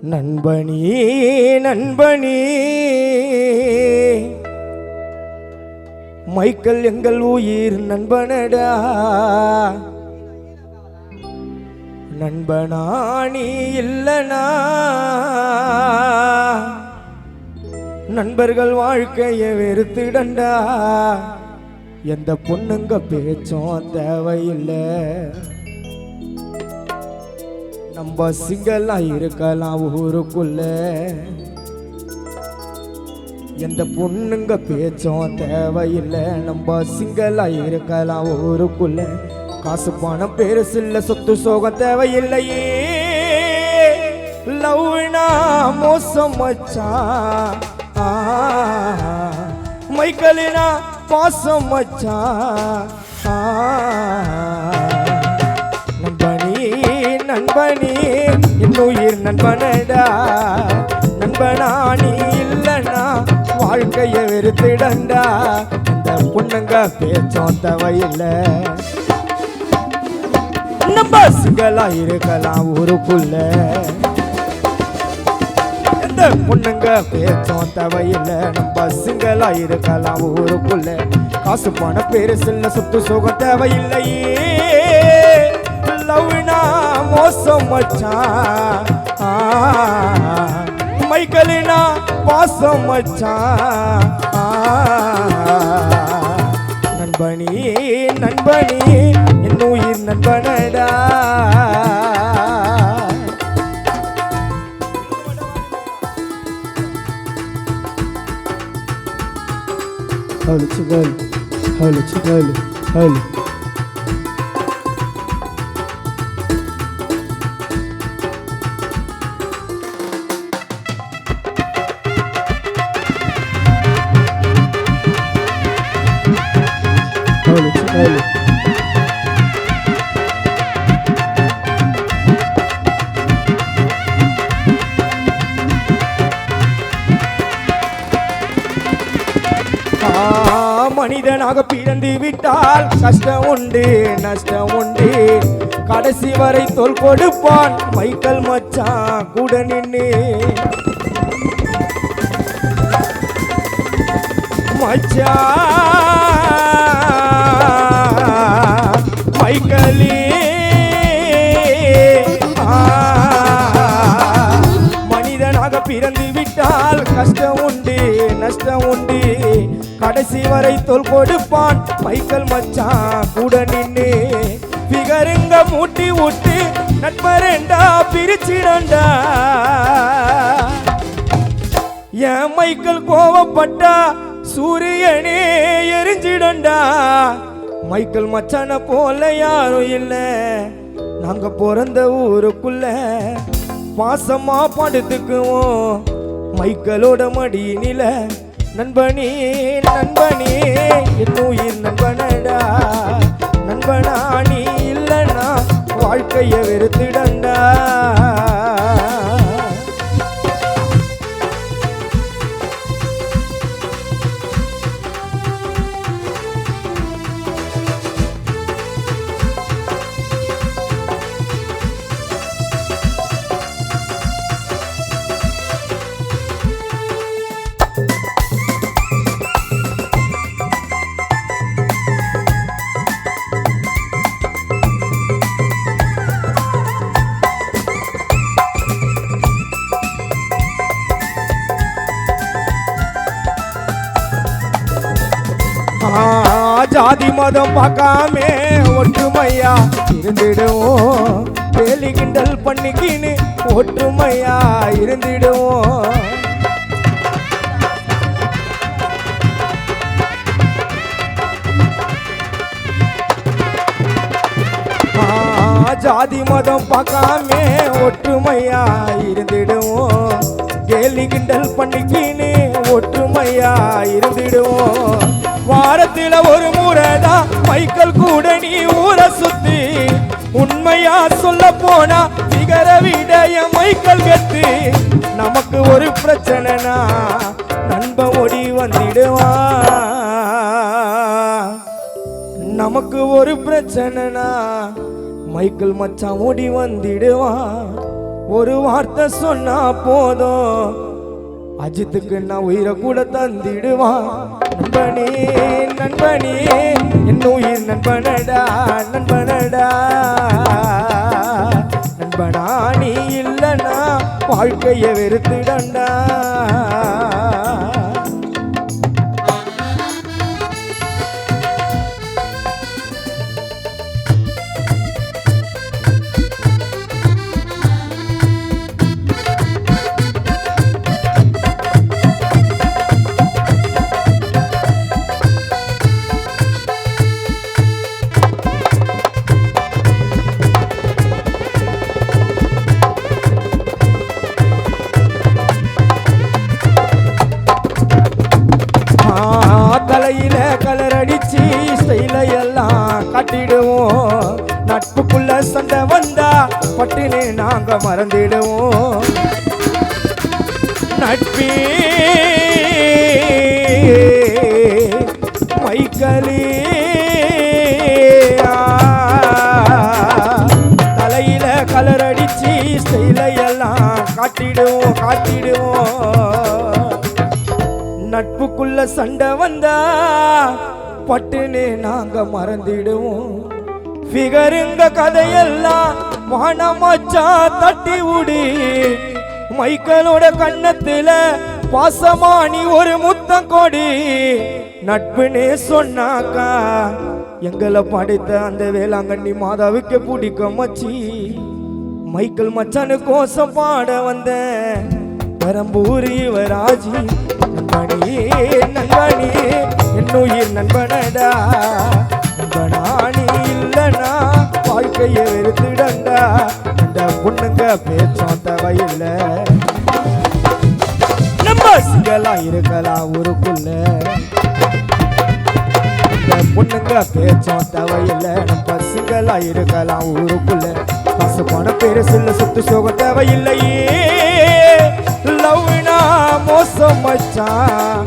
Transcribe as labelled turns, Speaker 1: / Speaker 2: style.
Speaker 1: நண்பனி நண்பனி Michael எங்கள் உயிர் நண்பனடா. நண்பனா நீ இல்லனா நண்பர்கள் வாழ்க்கையை வெறுத்துடண்டா. எந்த பொண்ணுங்க பேச்சும் தேவையில்லை, நம்ம சிங்களா இருக்கலாம் ஊருக்குள்ள. எந்த பொண்ணுங்க பேச்சும் தேவையில்லை, நம்ம சிங்களா இருக்கலாம் ஊருக்குள்ள. காசு பணம் பெருசு இல்ல, சொத்து சோகம் தேவையில்லையே. லவ்னா மோசம் மச்சான், மைக்கேலினா பாசம் மச்சான். நண்பனி என் உயிர் நண்பனடா. நண்பனா நீ இல்லனா வாழ்க்கையை வெறுத்துடண்டா. இந்த பொண்ணுங்க பேச்சும் தேவையில்லை, நம்ம சிங்களா இருக்கலாம் ஊருக்குள்ள. எந்த பொண்ணுங்க பேச்சும் தேவையில்லை, நம்ம சிங்களா இருக்கலாம் ஊருக்குள்ள. காசு பணம் பெருசு இல்ல, சொத்து சோகம் தேவையில்லையே. லவ்னா மோசம் மச்சான், மைக்கேலினா பாசம் மச்சான். நண்பனி நண்பனி என் உயிர் நண்பனடா. ஹலோ சுகல் ஹலோ சுகல் ஹலோ மனிதனாக பிறந்து விட்டால் கஷ்டம் உண்டு நஷ்டம் உண்டு. கடைசி வரை தோல் கொடுப்பான் மைக்கேல் மச்சான் கூட நின்று. மச்சான் மைக்கேலி மனிதனாக பிறந்து விட்டால் கஷ்டம் உண்டு நஷ்டம் உண்டு. கடைசி வரை தோல் கொடுப்பான் மைக்கேல் மச்சான் கூட நின்று. பிகருங்க மூட்டி விட்டு நட்பரண்டா பிரிச்சிடண்டா. என் மைக்கேல் கோவப்பட்டா சூரியனே எரிஞ்சிடண்டா. மைக்கேல் மச்சான போல யாரும் இல்லை, நாங்க பிறந்த ஊருக்குள்ள. பாசமா படுத்துக்குவோம் மைக்கேலோட மடியினில. நண்பனி நண்பனி என் உயிர் நண்பனடா. நண்பனா நீ இல்லனா வாழ்க்கையை வெறுத்துடண்டா. ஜாதி மதம் பார்க்காம ஒற்றுமையா இருந்திடுவோம். கேலி கிண்டல் பண்ணிக்கின்னு ஒற்றுமையா இருந்திடுவோம். ஜாதி மதம் பார்க்காம ஒற்றுமையா இருந்திடுவோம். கேலி கிண்டல் பண்ணிக்கின்னு ஒற்றுமையா இருந்திடுவோம். வாரத்தில ஒரு முறைதான் மைக்கேல் கூட நீ ஊரை சுத்தி. உண்மையா சொல்ல போனா நிகர விடைய மைக்கேல் கத்து. நமக்கு ஒரு பிரச்சனைனா நண்பன் ஓடி வந்திடுவான். நமக்கு ஒரு பிரச்சனைனா மைக்கேல் மச்சான் ஓடி வந்திடுவான். ஒரு வார்த்தை சொன்னா போதும் அஜித்துக்கு நான் உயிரை கூட தந்திடுவான். நண்பனே நண்பனே என் உயிர் நண்பனடா நண்பனடா நண்பனா நீ இல்லனா வாழ்க்கைய வெறுத்துடண்டா. தலையில கலர் அடிச்சு ஸ்டைல எல்லாம் காட்டிடுவோம். நட்புக்குள்ள சண்டை வந்தா பட்டினே நாங்க மறந்திடுவோம். நட்பே மைக்கலே தலையில கலர் அடிச்சு ஸ்டைல எல்லாம் காட்டிடுவோம். நட்புக்குள்ள சண்டை வந்தா பட்டுனே நாங்க மறந்திடுவோம். ஃபிகருங்க கதையெல்லாம் வானமாச்சா தட்டி விடி. மைக்கலோட கண்ணத்துல பாசமானி ஒரு முத்தம் கொடி. நட்புனே சொன்னாக்கா எங்களை படைத்த அந்த வேளாங்கண்ணி மாதாவுக்கு பிடிக்கும் மச்சி. மைக்கேல் மச்சானு கோசம் பாட வந்த பெரம்பூர் யுவராஜி. நண்பனே நண்பனே என் உயிர் நண்பனடா நண்பனா நீ இல்லனா வாழ்க்கையை வெறுத்துடண்டா. இந்த பொண்ணுங்க பேச்சும் தேவையில்லை நம்ம சிங்களா இருக்கலாம் ஊருக்குள்ள. இந்த பொண்ணுங்க பேச்சும் தேவையில்லை நம்ம சிங்களா இருக்கலாம் ஊருக்குள்ள. காசு பணம் பெருசுல சொத்து சோகம் தேவையில்லையே. லவ்னா மோசம் மச்சான்